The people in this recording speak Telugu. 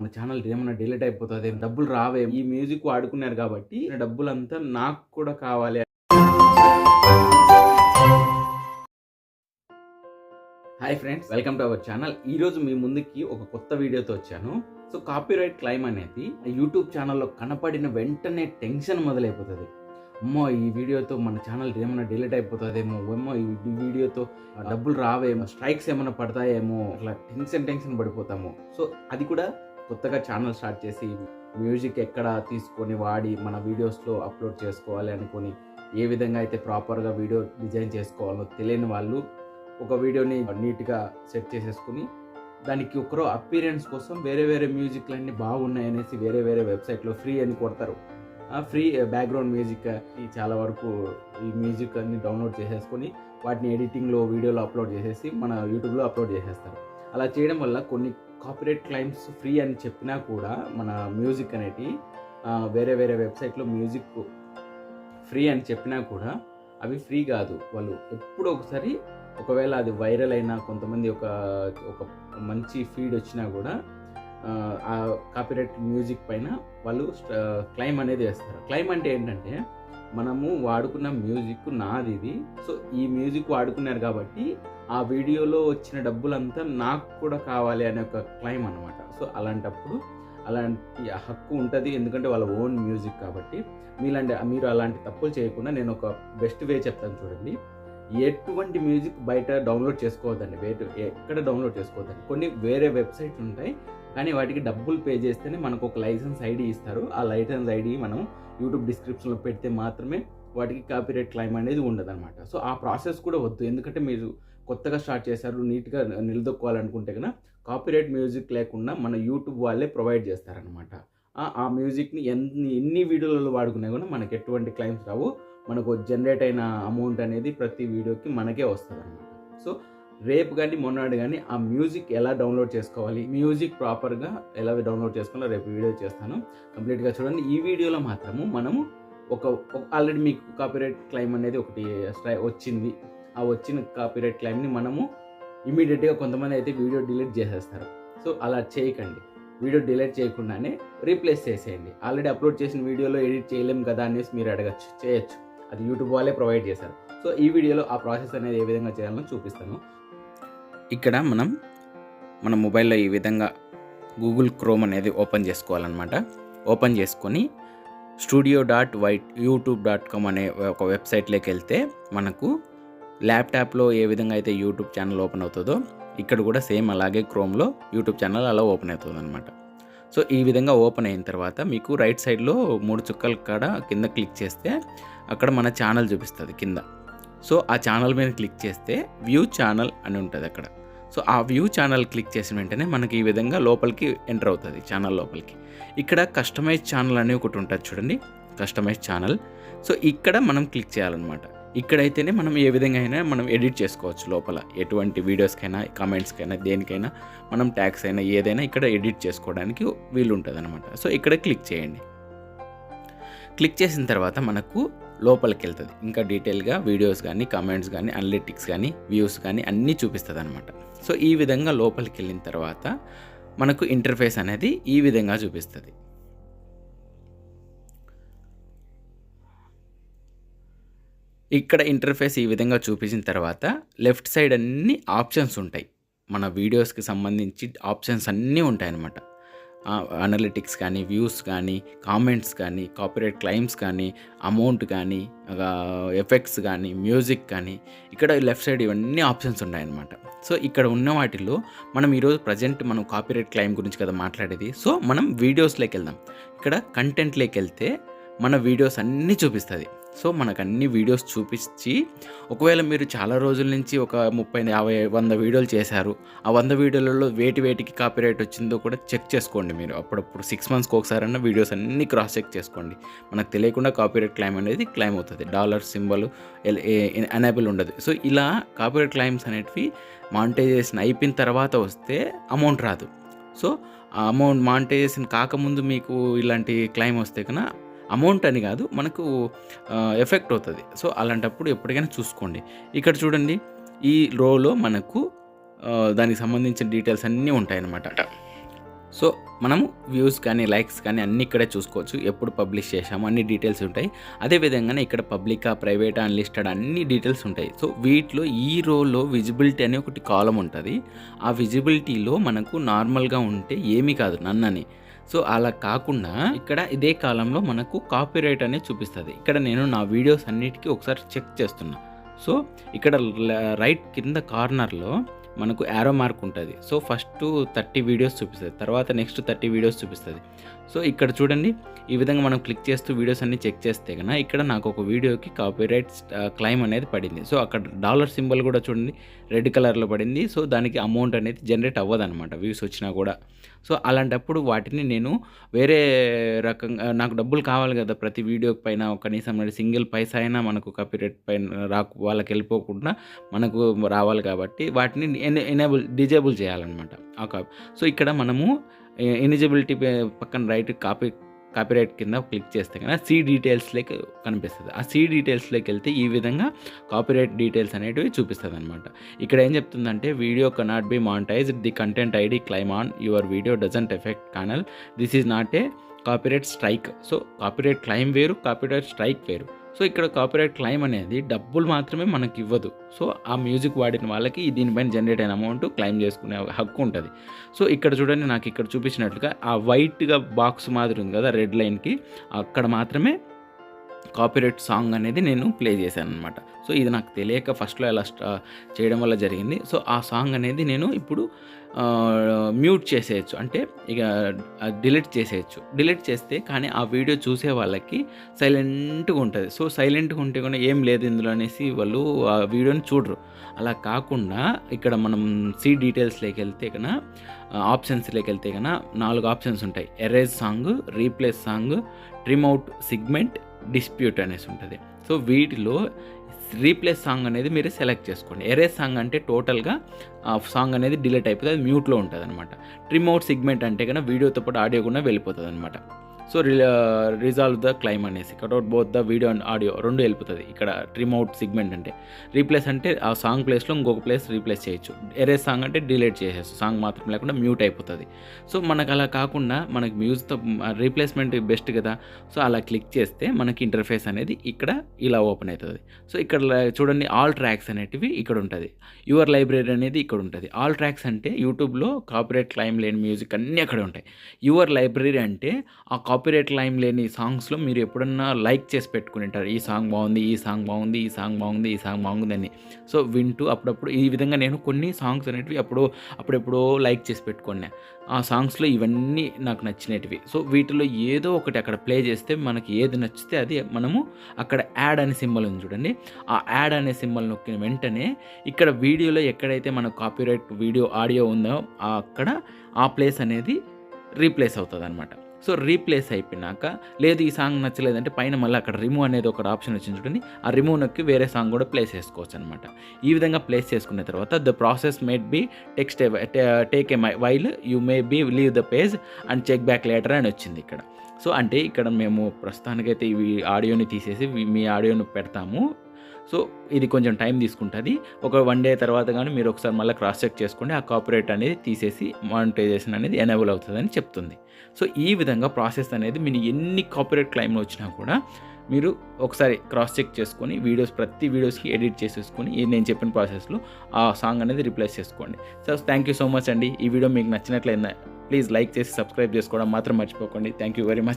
మన ఛానల్ ఏమన్నా డిలీట్ అయిపోతదేమో, డబ్బులు రావేమో, ఈ మ్యూజిక్ వాడుకున్నారు కాబట్టి డబ్బులంతా నాకు కూడా కావాలి. Hi friends, welcome to our channel. ఈరోజు మీ ముందుకి ఒక కొత్త వీడియోతో వచ్చాను. సో కాపీరైట్ క్లెయిమ్ అనేది యూట్యూబ్ ఛానల్లో కనపడిన వెంటనే టెన్షన్ మొదలైపోతుంది. అమ్మో, ఈ వీడియోతో మన ఛానల్ ఏమైనా డిలీట్ అయిపోతుందేమో, ఏమో ఈ వీడియోతో డబ్బులు రావేమో, స్ట్రైక్స్ ఏమైనా పడతాయేమో, అట్లా టెన్షన్ పడిపోతాము. సో అది కూడా కొత్తగా ఛానల్ స్టార్ట్ చేసి మ్యూజిక్ ఎక్కడ తీసుకొని వాడి మన వీడియోస్లో అప్లోడ్ చేసుకోవాలి అనుకొని, ఏ విధంగా అయితే ప్రాపర్గా వీడియో డిజైన్ చేసుకోవాలో తెలియని వాళ్ళు ఒక వీడియోని నీట్గా సెట్ చేసేసుకుని దానికి ఒకరో అపీరెన్స్ కోసం వేరే మ్యూజిక్లన్నీ బాగున్నాయనేసి వేరే వెబ్సైట్లో ఫ్రీ అని కొడతారు. ఫ్రీ బ్యాక్గ్రౌండ్ మ్యూజిక్ చాలా వరకు ఈ మ్యూజిక్ అన్ని డౌన్లోడ్ చేసేసుకొని వాటిని ఎడిటింగ్లో వీడియోలో అప్లోడ్ చేసేసి మన యూట్యూబ్లో అప్లోడ్ చేసేస్తారు. అలా చేయడం వల్ల కొన్ని కాపీరైట్ క్లెయిమ్స్ ఫ్రీ అని చెప్పినా కూడా మన మ్యూజిక్ అనేది వేరే వెబ్సైట్లో మ్యూజిక్ ఫ్రీ అని చెప్పినా కూడా అవి ఫ్రీ కాదు. వాళ్ళు ఎప్పుడో ఒకసారి ఒకవేళ అది వైరల్ అయినా, కొంతమంది ఒక మంచి ఫీడ్ వచ్చినా కూడా ఆ కాపీరైట్ మ్యూజిక్ పైన వాళ్ళు క్లెయిమ్ అనేది వేస్తారు. క్లెయిమ్ అంటే ఏంటంటే, మనము వాడుకున్న మ్యూజిక్ నాది ఇది, సో ఈ మ్యూజిక్ వాడుకున్నారు కాబట్టి ఆ వీడియోలో వచ్చిన డబ్బులంతా నాకు కూడా కావాలి అనే ఒక క్లెయిమ్ అనమాట. సో అలాంటప్పుడు అలాంటి హక్కు ఉంటుంది, ఎందుకంటే వాళ్ళ ఓన్ మ్యూజిక్ కాబట్టి. మీరు అలాంటి తప్పులు చేయకుండా నేను ఒక బెస్ట్ వే చెప్తాను చూడండి. ఎటువంటి మ్యూజిక్ బయట డౌన్లోడ్ చేసుకోవద్దండి, ఎక్కడ డౌన్లోడ్ చేసుకోవద్దండి. కొన్ని వేరే వెబ్సైట్స్ ఉంటాయి, కానీ వాటికి డబ్బులు పే చేస్తేనే మనకు ఒక లైసెన్స్ ఐడి ఇస్తారు. ఆ లైసెన్స్ ఐడి మనం యూట్యూబ్ డిస్క్రిప్షన్లో పెడితే మాత్రమే వాటికి కాపీరైట్ క్లెయిమ్ అనేది ఉండదన్నమాట. సో ఆ ప్రాసెస్ కూడా వద్దు, ఎందుకంటే మీరు కొత్తగా స్టార్ట్ చేశారు, నీట్గా నిలదొక్కోవాలనుకుంటే కన్నా కాపీరైట్ మ్యూజిక్ లేకుండా మన యూట్యూబ్ వాళ్ళే ప్రొవైడ్ చేస్తారనమాట. ఆ మ్యూజిక్ని ఎన్ని వీడియోలలో వాడుకున్నా కూడా మనకి ఎటువంటి క్లెయిమ్స్ రావు. మనకు జనరేట్ అయిన అమౌంట్ అనేది ప్రతి వీడియోకి మనకే వస్తుంది అనమాట. సో రేపు కానీ మొన్నటి కానీ ఆ మ్యూజిక్ ఎలా డౌన్లోడ్ చేసుకోవాలి, మ్యూజిక్ ప్రాపర్గా ఎలా డౌన్లోడ్ చేసుకోవాలో రేపు వీడియో చేస్తాను. కంప్లీట్గా చూడండి. ఈ వీడియోలో మాత్రము మనము ఆల్రెడీ మీకు కాపీరైట్ క్లెయిమ్ అనేది ఒకటి వచ్చింది. ఆ వచ్చిన కాపీరైట్ క్లెయిమ్ని మనము ఇమీడియట్గా, కొంతమంది అయితే వీడియో డిలీట్ చేసేస్తారు. సో అలా చేయకండి. వీడియో డిలీట్ చేయకుండానే రీప్లేస్ చేసేయండి. ఆల్రెడీ అప్లోడ్ చేసిన వీడియోలో ఎడిట్ చేయలేము కదా అనేసి మీరు చేయొచ్చు. అది యూట్యూబ్ వాళ్ళే ప్రొవైడ్ చేశారు. సో ఈ వీడియోలో ఆ ప్రాసెస్ అనేది ఏ విధంగా చేయాలో చూపిస్తాను. ఇక్కడ మన మొబైల్లో ఈ విధంగా గూగుల్ క్రోమ్ అనేది ఓపెన్ చేసుకోవాలన్నమాట. ఓపెన్ చేసుకొని studio.youtube.com అనే ఒక వెబ్సైట్లోకి వెళ్తే మనకు ల్యాప్టాప్లో ఏ విధంగా అయితే యూట్యూబ్ ఛానల్ ఓపెన్ అవుతుందో ఇక్కడ కూడా సేమ్ అలాగే క్రోమ్లో యూట్యూబ్ ఛానల్ అలా ఓపెన్ అవుతుంది అనమాట. సో ఈ విధంగా ఓపెన్ అయిన తర్వాత మీకు రైట్ సైడ్లో 3 చుక్కల కాడ కింద క్లిక్ చేస్తే అక్కడ మన ఛానల్ చూపిస్తుంది కింద. సో ఆ ఛానల్ మీద క్లిక్ చేస్తే వ్యూ ఛానల్ అని ఉంటుంది అక్కడ. సో ఆ వ్యూ ఛానల్ క్లిక్ చేసిన వెంటనే మనకి ఈ విధంగా లోపలికి ఎంటర్ అవుతుంది, ఛానల్ లోపలికి. ఇక్కడ కస్టమైజ్ ఛానల్ అని ఒకటి ఉంటుంది చూడండి, కస్టమైజ్ ఛానల్. సో ఇక్కడ మనం క్లిక్ చేయాలన్నమాట. ఇక్కడైతేనే మనం ఏ విధంగా అయినా మనం ఎడిట్ చేసుకోవచ్చు. లోపల ఎటువంటి వీడియోస్కైనా, కామెంట్స్కైనా, దేనికైనా మనం ట్యాగ్స్ అయినా ఏదైనా ఇక్కడ ఎడిట్ చేసుకోవడానికి వీలు ఉంటుంది అనమాట. సో ఇక్కడ క్లిక్ చేయండి. క్లిక్ చేసిన తర్వాత మనకు లోపలికి వెళ్తుంది. ఇంకా డీటెయిల్గా వీడియోస్ కానీ, కామెంట్స్ కానీ, అనలిటిక్స్ కానీ, వ్యూస్ కానీ అన్నీ చూపిస్తుంది అనమాట. సో ఈ విధంగా లోపలికి వెళ్ళిన తర్వాత మనకు ఇంటర్ఫేస్ అనేది ఈ విధంగా చూపిస్తుంది. ఇక్కడ ఇంటర్ఫేస్ ఈ విధంగా చూపించిన తర్వాత లెఫ్ట్ సైడ్ అన్ని ఆప్షన్స్ ఉంటాయి. మన వీడియోస్కి సంబంధించి ఆప్షన్స్ అన్నీ ఉంటాయన్నమాట. అనలిటిక్స్ కానీ, వ్యూస్ కానీ, కామెంట్స్ కానీ, కాపీరైట్ క్లెయిమ్స్ కానీ, అమౌంట్ కానీ, ఎఫెక్ట్స్ కానీ, మ్యూజిక్ కానీ, ఇక్కడ లెఫ్ట్ సైడ్ ఇవన్నీ ఆప్షన్స్ ఉన్నాయన్నమాట. సో ఇక్కడ ఉన్న వాటిలో మనం ఈరోజు ప్రజెంట్ మనం కాపీరైట్ క్లెయిమ్ గురించి కదా మాట్లాడేది. సో మనం వీడియోస్లోకి వెళ్దాం. ఇక్కడ కంటెంట్లోకి వెళ్తే మన వీడియోస్ అన్నీ చూపిస్తుంది. సో మనకు అన్ని వీడియోస్ చూపించి, ఒకవేళ మీరు చాలా రోజుల నుంచి ఒక 30, 50, 100 వీడియోలు చేశారు, ఆ 100 వీడియోలలో వేటికి కాపీరైట్ వచ్చిందో కూడా చెక్ చేసుకోండి. మీరు అప్పుడప్పుడు 6 మంత్స్కి ఒకసారన్నా వీడియోస్ అన్నీ క్రాస్ చెక్ చేసుకోండి. మనకు తెలియకుండా కాపీరైట్ క్లెయిమ్ అనేది క్లెయిమ్ అవుతుంది. డాలర్ సింబల్ ఎనేబుల్ ఉండదు. సో ఇలా కాపీరైట్ క్లెయిమ్స్ అనేటివి మానిటైజేషన్ అయిపోయిన తర్వాత వస్తే అమౌంట్ రాదు. సో ఆ అమౌంట్ మానిటైజేషన్ కాకముందు మీకు ఇలాంటి క్లెయిమ్ వస్తే కన్నా అమౌంట్ అని కాదు, మనకు ఎఫెక్ట్ అవుతుంది. సో అలాంటప్పుడు ఎప్పటికైనా చూసుకోండి. ఇక్కడ చూడండి, ఈ రోలో మనకు దానికి సంబంధించిన డీటెయిల్స్ అన్నీ ఉంటాయన్నమాట. సో మనము వ్యూస్ కానీ లైక్స్ కానీ అన్నీ ఇక్కడే చూసుకోవచ్చు. ఎప్పుడు పబ్లిష్ చేశాము అన్ని డీటెయిల్స్ ఉంటాయి. అదేవిధంగానే ఇక్కడ పబ్లికా, ప్రైవేటా, అన్‌లిస్టెడ్ అన్ని డీటెయిల్స్ ఉంటాయి. సో వీటిలో ఈ రోలో విజిబిలిటీ అని ఒకటి కాలమ్ ఉంటుంది. ఆ విజిబిలిటీలో మనకు నార్మల్గా ఉంటే ఏమీ కాదు నన్ అని. సో అలా కాకుండా ఇక్కడ ఇదే కాలంలో మనకు కాపీరైట్ అనేది చూపిస్తుంది. ఇక్కడ నేను నా వీడియోస్ అన్నిటికీ ఒకసారి చెక్ చేస్తున్నా. సో ఇక్కడ రైట్ కింద కార్నర్లో మనకు యారో మార్క్ ఉంటుంది. సో ఫస్ట్ 30 వీడియోస్ చూపిస్తుంది, తర్వాత నెక్స్ట్ 30 వీడియోస్ చూపిస్తుంది. సో ఇక్కడ చూడండి, ఈ విధంగా మనం క్లిక్ చేస్తూ వీడియోస్ అన్ని చెక్ చేస్తే కనుక ఇక్కడ నాకు ఒక వీడియోకి కాపీరైట్ క్లెయిమ్ అనేది పడింది. సో అక్కడ డాలర్ సింబల్ కూడా చూడండి రెడ్ కలర్లో పడింది. సో దానికి అమౌంట్ అనేది జనరేట్ అవ్వదన్నమాట వ్యూస్ వచ్చినా కూడా. సో అలాంటప్పుడు వాటిని నేను వేరే రకంగా, నాకు డబ్బులు కావాలి కదా ప్రతి వీడియో పైన, కనీసం సింగిల్ పైసా అయినా మనకు కాపీరైట్ పైన వాళ్ళకి వెళ్ళిపోకుండా మనకు రావాలి కాబట్టి వాటిని డిజేబుల్ చేయాలన్నమాట. సో ఇక్కడ మనము ఎలిజిబిలిటీ పక్కన రైట్ కాపీరైట్ కింద క్లిక్ చేస్తే కనుక సీ డీటెయిల్స్లోకి కనిపిస్తుంది. ఆ సీ డీటెయిల్స్లోకి వెళ్తే ఈ విధంగా కాపీరైట్ డీటెయిల్స్ అనేటివి చూపిస్తుంది అనమాట. ఇక్కడ ఏం చెప్తుందంటే video cannot be monetised, the content ID claim on your video doesn't effect channel, this is not a copyright strike. So copyright claim వేరు, కాపీరైట్ స్ట్రైక్ వేరు. సో ఇక్కడ కాపీరైట్ క్లైమ్ అనేది డబ్బులు మాత్రమే మనకి ఇవ్వదు. సో ఆ మ్యూజిక్ వాడిన వాళ్ళకి దీనిపైన జనరేట్ అయిన అమౌంట్ క్లైమ్ చేసుకునే హక్కు ఉంటుంది. సో ఇక్కడ చూడండి, నాకు ఇక్కడ చూపించినట్లుగా ఆ వైట్గా బాక్స్ మాదిరి ఉంది కదా రెడ్ లైన్కి, అక్కడ మాత్రమే కాపీరైట్ సాంగ్ అనేది నేను ప్లే చేశాను అనమాట. సో ఇది నాకు తెలియక ఫస్ట్లో అలా చేయడం వల్ల జరిగింది. సో ఆ సాంగ్ అనేది నేను ఇప్పుడు మ్యూట్ చేసేయచ్చు, అంటే ఇక డిలీట్ చేసేయచ్చు. డిలీట్ చేస్తే కానీ ఆ వీడియో చూసే వాళ్ళకి సైలెంట్గా ఉంటుంది. సో సైలెంట్గా ఉంటే కూడా ఏం లేదు ఇందులో అనేసి వాళ్ళు ఆ వీడియోని చూడరు. అలా కాకుండా ఇక్కడ మనం సీ డీటెయిల్స్లోకి వెళ్తే కన్నా, ఆప్షన్స్లోకి వెళ్తే కన్నా 4 ఆప్షన్స్ ఉంటాయి. Erase song, replace song, trim out segment, dispute అనేసి ఉంటుంది. సో వీటిలో రీప్లేస్ సాంగ్ అనేది మీరు సెలెక్ట్ చేసుకోండి. ఎరేజ్ సాంగ్ అంటే టోటల్గా ఆ సాంగ్ అనేది డిలీట్ అయిపోతుంది, అది మ్యూట్లో ఉంటుంది అనమాట. ట్రిమ్ అవుట్ సిగ్మెంట్ అంటే కన్నా వీడియోతో పాటు ఆడియో కూడా వెళ్ళిపోతుంది అనమాట. సో రిజాల్వ్ ద క్లైమ్ అనేసి cutout both the video and audio రెండు వెళ్ళిపోతుంది. ఇక్కడ ట్రిమ్ అవుట్ సిగ్మెంట్ అంటే రీప్లేస్ అంటే ఆ సాంగ్ ప్లేస్లో ఇంకొక ప్లేస్ రీప్లేస్ చేయొచ్చు. ఎరేజ్ సాంగ్ అంటే డిలీట్ చేసేచ్చు, సాంగ్ మాత్రం లేకుండా మ్యూట్ అయిపోతుంది. సో మనకు అలా కాకుండా మనకి మ్యూజిక్తో రీప్లేస్మెంట్ బెస్ట్ కదా. సో అలా క్లిక్ చేస్తే మనకి ఇంటర్ఫేస్ అనేది ఇక్కడ ఇలా ఓపెన్ అవుతుంది. సో ఇక్కడ చూడండి, ఆల్ ట్రాక్స్ అనేటివి ఇక్కడ ఉంటుంది. యువర్ లైబ్రరీ అనేది ఇక్కడ ఉంటుంది. ఆల్ ట్రాక్స్ అంటే యూట్యూబ్లో కాపీరైట్ క్లైమ్ లేని మ్యూజిక్ అన్నీ అక్కడ ఉంటాయి. యువర్ లైబ్రరీ అంటే ఆ కాపీరైట్ క్లైమ్ లేని సాంగ్స్లో మీరు ఎప్పుడన్నా లైక్ చేసి పెట్టుకుని ఉంటారు, ఈ సాంగ్ బాగుంది, ఈ సాంగ్ బాగుంది, ఈ సాంగ్ బాగుంది, ఈ సాంగ్ బాగుంది అని. సో వింటూ అప్పుడప్పుడు ఈ విధంగా నేను కొన్ని సాంగ్స్ అనేటివి అప్పుడెప్పుడో లైక్ చేసి పెట్టుకున్నా. ఆ సాంగ్స్లో ఇవన్నీ నాకు నచ్చినటివి. సో వీటిలో ఏదో ఒకటి అక్కడ ప్లే చేస్తే మనకి ఏది నచ్చితే అది మనము అక్కడ యాడ్ అనే సింబల్ ఉంది చూడండి, ఆ యాడ్ అనే సింబల్ నొక్కిన వెంటనే ఇక్కడ వీడియోలో ఎక్కడైతే మన కాపీరైట్ వీడియో ఆడియో ఉందో అక్కడ ఆ ప్లేస్ అనేది రీప్లేస్ అవుతుంది అనమాట. సో రీప్లేస్ అయిపోయినాక, లేదు ఈ సాంగ్ నచ్చలేదంటే పైన మళ్ళీ అక్కడ రిమూవ్ అనేది ఒక ఆప్షన్ వచ్చింది చూడండి, ఆ రిమూవ్ నొక్కి వేరే సాంగ్ కూడా ప్లేస్ చేసుకోవచ్చు అనమాట. ఈ విధంగా ప్లేస్ చేసుకున్న తర్వాత the process made be take a while you may be leave the page and check back later అని వచ్చింది ఇక్కడ. సో అంటే ఇక్కడ మేము ప్రస్తుతానికైతే ఇవి ఆడియోని తీసేసి మీ ఆడియోని పెడతాము. సో ఇది కొంచెం టైం తీసుకుంటుంది. ఒక 1 డే తర్వాత కానీ మీరు ఒకసారి మళ్ళీ క్రాస్ చెక్ చేసుకోండి, ఆ కాపీరైట్ అనేది తీసేసి మానిటైజేషన్ అనేది ఎనేబుల్ అవుతుందని చెప్తుంది. సో ఈ విధంగా ప్రాసెస్ అనేది మీరు ఎన్ని కాపీరైట్ క్లైమ్లు వచ్చినా కూడా మీరు ఒకసారి క్రాస్ చెక్ చేసుకొని ప్రతి వీడియోస్కి ఎడిట్ చేసేసుకొని నేను చెప్పిన ప్రాసెస్లో ఆ సాంగ్ అనేది రిప్లేస్ చేసుకోండి. So thank you so much అండి. ఈ వీడియో మీకు నచ్చినట్లయితే ప్లీజ్ లైక్ చేసి సబ్స్క్రైబ్ చేసుకోవడం మాత్రం మర్చిపోకండి. Thank you very much.